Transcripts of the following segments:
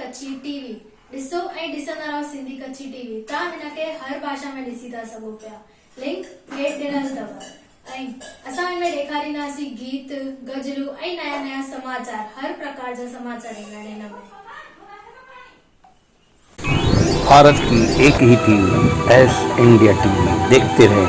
कच्ची टीवी ॾिसो ऐं ॾिसंदा रहो सिंधी कच्ची टीवी। तव्हां हिनखे हर भाषा में ॾिसी था सघो पिया। लिंक हेठि ॾिनल अथव। ऐं असां हिन में ॾेखारींदासीं गीत, गज़लूं ऐं नया नया समाचार। हर प्रकार जा समाचार ईंदा आहिनि हिन में। भारत की एक ही टीवी एस इंडिया टीवी, देखते रहे।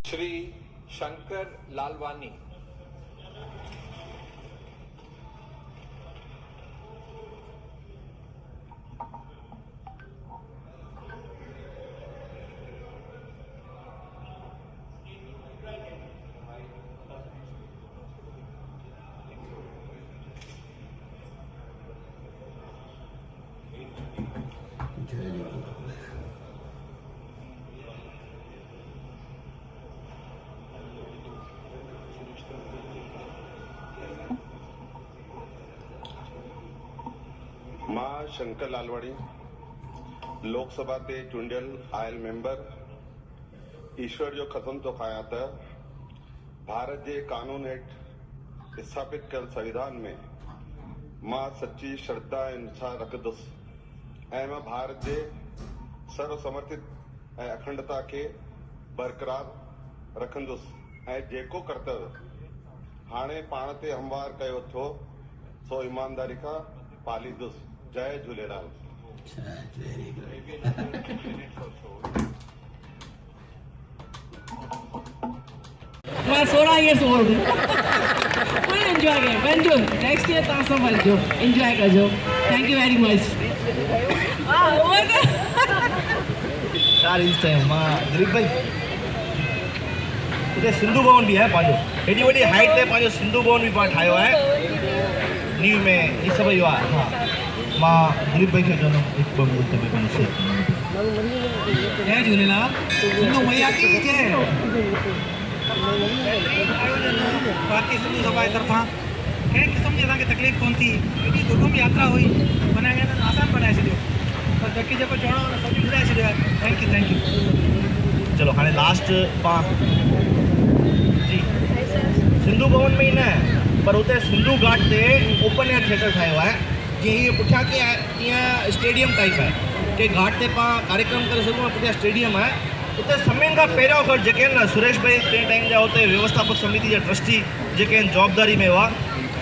श्री शंकर लालवानी। मां शंकर लालवाणी लोकसभा ते चूंडियल आयल मेंबर ईश्वर जो कसम तो खाया त भारत जे कानून हेठि स्थापित कयल संविधान में मां सच्ची श्रद्धा ऐं निष्ठा रखंदुसि ऐं मां भारत जे सर्वसमर्थित ऐं अखंडता खे बरक़रार रखंदुसि ऐं जेको कर्तव्य हाणे पाण ते हमवार कयो थो सो ईमानदारी खां पालींदुसि। जय झूलेलाल। मैं 16 years old हूँ। फुल एंजॉय करें। वंजो नेक्स्ट ईयर तव्हां सब वञो, एंजॉय कजो। Thank you very much. चार इंच है मां दिलीप भाई उते सिंधु भवन भी है पंहिंजो एडी वडी हाइट ते पंहिंजो सिंधु भवन भी पाण ठाहियो आहे न्यू में ये सब यो आहे। हाँ मां दिलीप भाई खे चवंदुमि हिकु ॿ मिंट में पंहिंजो से जय झूलेलाल। सिंधु मैया की जय। बाकी सिंधु सभा जी तरफां कंहिं क़िस्म जी असांखे तकलीफ़ कोन थी। एॾी दुर्गम यात्रा हुई, माना हिन आसान बनाए छॾियो। पर बाक़ी जेको चवणो आहे सभु ॿुधाए छॾियो आहे। Thank you. चलो हाणे लास्ट पां जी सिंधु भवन में ही न पर उते सिंधु घाट ते ओपन एयर थिएटर ठाहियो आहे। जीअं हीअ पुठियां कीअं आहे ईअं स्टेडियम टाइप आहे के घाट ते पां कार्यक्रम करे सघूं। पुठियां स्टेडियम आहे। उते सभिनि खां पहिरियों खां जेके आहिनि न सुरेश भाई टे टाइम जा उते व्यवस्थापक समिति जा ट्रस्टी जेके आहिनि जवाबदारी में हुआ।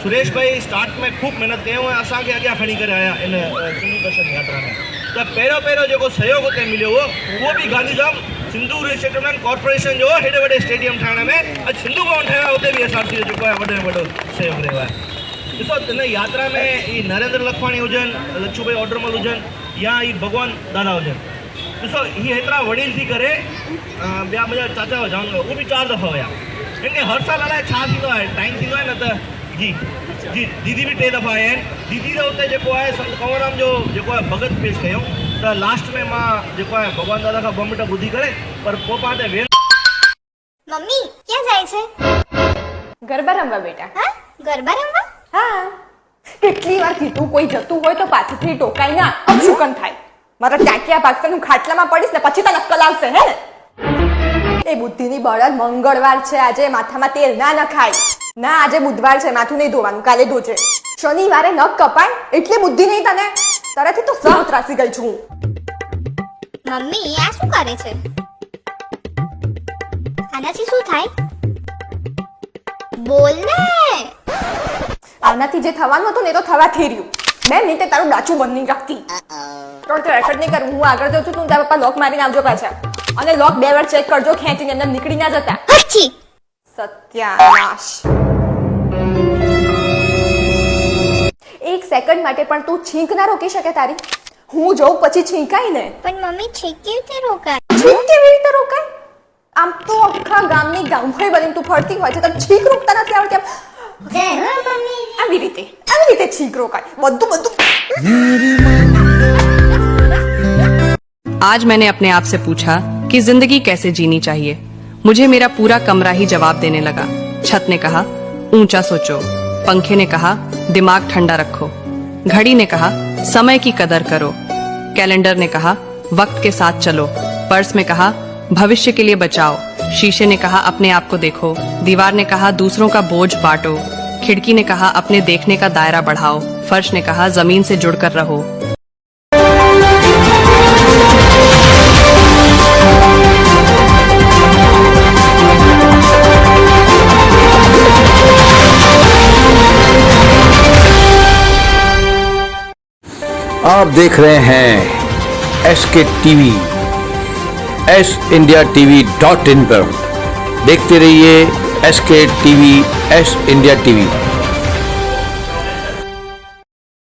सुरेश भाई स्टार्ट में खूब मेहनत कयूं ऐं असांखे अॻियां खणी करे आया इन सिंधु दर्शन यात्रा में। त पहिरियों जेको सहयोग उते मिलियो हुओ उहो बि गांधीधाम सिंधु रिसेटलमेंट कॉर्पोरेशन जो हेॾे वॾे स्टेडियम ठाहिण में अॼु सिंधु भवन ठहियो आहे उते बि असांजो जेको आहे वॾे में वॾो सहयोग रहियो आहे। ॾिसो हिन यात्रा में ई नरेंद्र लखवाणी हुजनि, लच्छू भाई ओडरमल हुजनि या ई भगवान दादा हुजनि। ॾिसो हीअ हेतिरा वॾील थी करे ॿिया मुंहिंजा चाचा हुआ उहो बि 4 दफ़ा हुया। हिन हर साल अलाए छा थींदो आहे टाइम थींदो आहे न त जी जी दीदी बि 3 दफ़ा आया आहिनि। दीदी त उते जेको आहे संत कंवरराम जो जेको आहे भॻत पेश कयूं त लास्ट में मां जेको आहे भगवान दादा खां 2 मिंट ॿुधी करे पर पोइ पाण ते वेल। मम्मी ક્યાં જાય છે? ગરબા રમવા બેટા। હા ગરબા રમવા? હા કેટલી વાર કીધું કોઈ જતું હોય તો પાછળથી ટોકાઈ ના અપશુકન થાય। મારા ટાંકિયા ભાગશે હું ખાટલામાં પડીશ ને પછી તને અક્કલ આવશે હે ને। એ બુદ્ધિની બળદ મંગળવાર છે આજે માથામાં તેલ ના નખાય ના આજે બુધવાર છે માથું નહીં ધોવાનું કાલે ધોજે। શનિવારે નખ કપાય એટલે બુદ્ધિ નહીં તને તારાથી તો સહ ત્રાસી ગઈ છું। મમ્મી આ શું કરે છે? આનાથી શું થાય? બોલ ને। આનાથી જે થવાનું હતું ને એ તો થવાથી રહ્યું। 2 મિનિટે તારું ડાચું બંધ નહીં રાખતી। તો રેકર્ડ નહીં કરું હું આગળ જાઉં છું તું તારા પપ્પા લોક મારીને આવજો પાછા અને લોક 2 વાર ચેક કરજો ખેંચીને એમને નીકળી ના જતા। હચ્છી સત્યાનાશ। એક સેકન્ડ માટે પણ તું છીંક ના રોકી શકે તારી? હું જોઉં પછી છીંકાય ને. પણ મમ્મી છીંક કેવી રીતે રોકાય? છીંક કેવી રીતે રોકાય? આમ તો આખા ગામની ગામભાઈ બનીને તું ફરતી હોય છે તો છીંક રોકતા નથી આવડતી? આવી રીતે છીંક રોકાય. બધું आज मैंने अपने आप से पूछा कि जिंदगी कैसे जीनी चाहिए। मुझे मेरा पूरा कमरा ही जवाब देने लगा। छत ने कहा ऊंचा सोचो, पंखे ने कहा दिमाग ठंडा रखो, घड़ी ने कहा समय की कदर करो, कैलेंडर ने कहा वक्त के साथ चलो, पर्स में कहा भविष्य के लिए बचाओ, शीशे ने कहा अपने आप को देखो, दीवार ने कहा दूसरों का बोझ बांटो, खिड़की ने कहा अपने देखने का दायरा बढ़ाओ, फर्श ने कहा जमीन से जुड़कर रहो। आप देख रहे हैं SK TV, SIndiaTV.in पर देखते रहिए SK TV, S India TV।